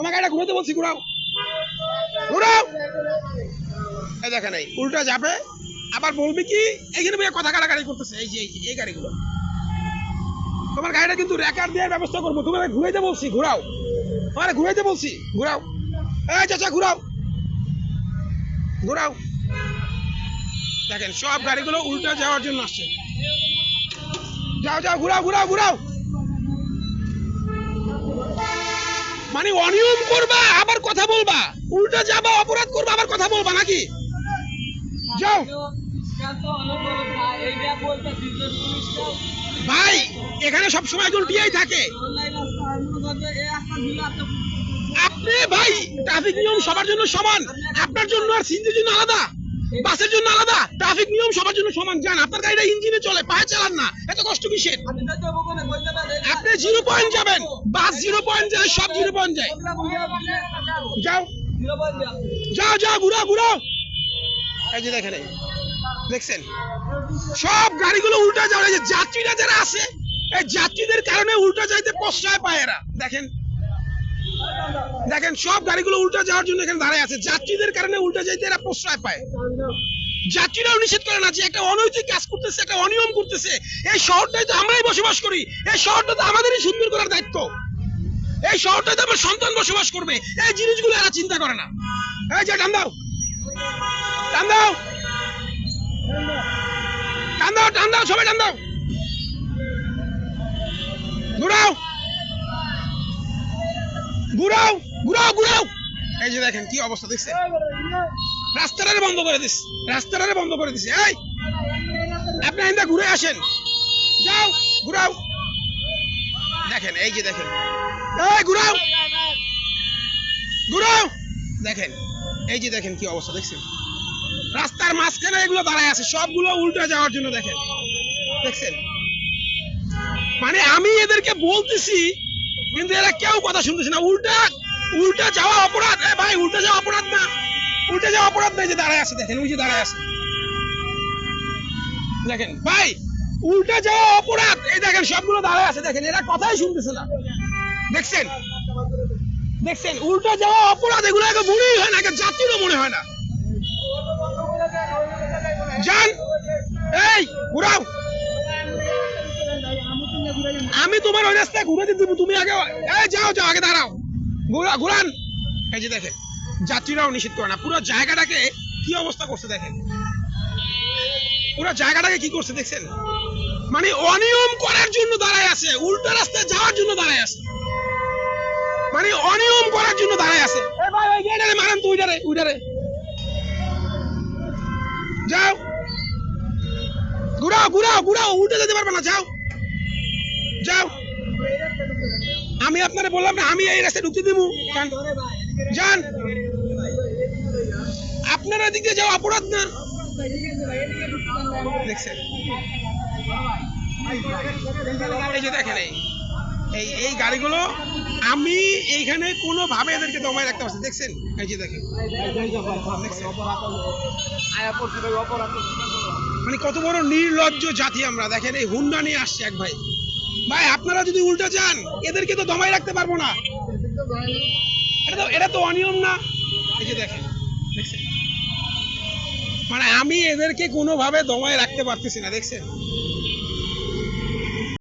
তোমাকে এটা ঘুরাতে বলছি, ঘুরাও ঘুরাও। এই দেখেন এই উল্টা যাবে, আবার বলবি কি এখানে ভাইয়া কথা কাটাকাটি করতেছে। এই যে এই গাড়িগুলো, তোমার গাড়িটা কিন্তু রেকার দেওয়ার ব্যবস্থা করবো। তোমাকে ঘুরাইতে বলছি, ঘুরাও। তোমার ঘুরাইতে বলছি, ঘুরাও। এই চাচা ঘুরাও ঘুরাও। দেখেন সব গাড়িগুলো উল্টা যাওয়ার জন্য আসছে। যাও যাও, ঘুরাও ঘুরাও ঘুরাও। মানে অনিয়ম করবা আবার কথা বলবা, উল্টা যাবা অপরাধ করবা আবার কথা বলবা নাকি? যাও ভাই, এখানে সবসময় একজন টিআই থাকে। আপনি ভাই ট্রাফিক নিয়ম সবার জন্য সমান, আপনার জন্য আর সিএনজির জন্য আলাদা, বাসের জন্য আলাদা। ট্রাফিক নিয়ম সবার জন্য সমান। যান, আপনার গাড়িটা ইঞ্জিনে চলে, পায়ে চালান না, এত কষ্ট কিসের? আপনি 0 পয়েন্ট যাবেন, বাস 0 পয়েন্ট যায়, সব 0 পয়েন্ট যায়। যাও যাও যাও, ঘুরাও ঘুরাও। এই যে দেখেন, দেখছেন সব গাড়িগুলো উল্টা যাওয়া। এই যে যাত্রীরা যারা আছে, এই যাত্রীদের কারণে উল্টা যাইতে প্রশ্রয় পায় এরা। দেখেন দেখেন সব গাড়িগুলো উল্টা যাওয়ার জন্য এখানে দাঁড়ায় আছে, যাত্রীদের কারণে উল্টা যাইতে এরা প্রশ্রয় পায়। যাত্রীরাও নিষেধ করে না যে একটা অনৈতিক কাজ করতেছে, একটা অনিয়ম করতেছে। এই শহরটাই তো আমরাই বসবাস করি, এই শহরটা তো আমাদেরই সুন্দর করার দায়িত্ব। এই শহরটাই তো আমার সন্তান বসবাস করবে, এই জিনিসগুলো এরা চিন্তা করে না। এই যে টান দাও টান দাও টান দাও টান দাও, সবাই টান দাও, ঘুরাও ঘুরাও ঘুরাও ঘুরাও। এই যে দেখেন কি অবস্থা, দেখছেন রাস্তাটারে বন্ধ করে দিস, রাস্তাটারে বন্ধ করে দিছে। এই আপনি এখানটা ঘুরে আসেন, যাও ঘুরাও। দেখেন এই যে দেখেন, এই ঘুরাও ঘুরাও। দেখেন এই যে দেখেন কি অবস্থা, দেখছেন রাস্তার মাঝখানে এগুলো দাঁড়ায় আছে, সবগুলো উল্টা যাওয়ার জন্য। দেখেন দেখছেন, মানে আমি এদেরকে বলতেছি কিন্তু এরা কেউ কথা শুনতেছে না। উল্টা উল্টা যাওয়া অপরাধ। ভাই উল্টা যাওয়া অপরাধ না, উল্টা যাওয়া অপরাধ না। যে দাঁড়ায় আছে দেখেন, ওই যে দাঁড়ায় আছে, দেখেন ভাই উল্টা যাওয়া অপরাধ। এই দেখেন সবগুলো দাঁড়ায় আছে, দেখেন এরা কথাই শুনতেছে না। দেখছেন দেখছেন উল্টা যাওয়া অপরাধ, এগুলো আগে মনেই হয় না, আগে যাত্রীরও মনে হয় না। যান, এই ঘুরাও। আমি তোমার ওই রাস্তায় ঘুরে দিতে দেবো, তুমি আগে এই যাও যাও, আগে দাঁড়াও, ঘুরান। এই যে দেখেন যাত্রীরাও নিষেধ করে না। পুরো জায়গাটাকে কি অবস্থা করছে দেখেন, পুরো জায়গাটাকে কি করছে দেখছেন। মানে অনিয়ম করার জন্য দাঁড়ায় আছে, উল্টা রাস্তায় যাওয়ার জন্য দাঁড়ায় আছে, মানে অনিয়ম করার জন্য দাঁড়ায় আছে। ভাই ওই গেটারে মারেন তো, ওইটারে ওইটারে। যাও ঘুরাও ঘুরাও ঘুরাও, উল্টে যেতে পারবে না, যাও যাও। আমি আপনারা বললাম না আমি এই রাস্তায় ঢুকতে দেবো, যান। আপনারা দিক দিয়ে যাওয়া অপরাধ না। দেখছেন এই যে দেখেন এই এই গাড়িগুলো আমি এইখানে কোনো ভাবে এদেরকে দমায় রাখতে পারছি। দেখছেন এই যে দেখেন, মানে কত বড় নির্লজ্জ জাতি আমরা। দেখেন এই হুন্ডা নিয়ে আসছে এক ভাই, ভাই আপনারা যদি উল্টা যান এদেরকে তো দমায় রাখতে পারবো না, এটা তো অনিয়ম না। এই যে দেখেন দেখছেন, মানে আমি এদেরকে কোনোভাবে দমায় রাখতে পারতেছি না। দেখছেন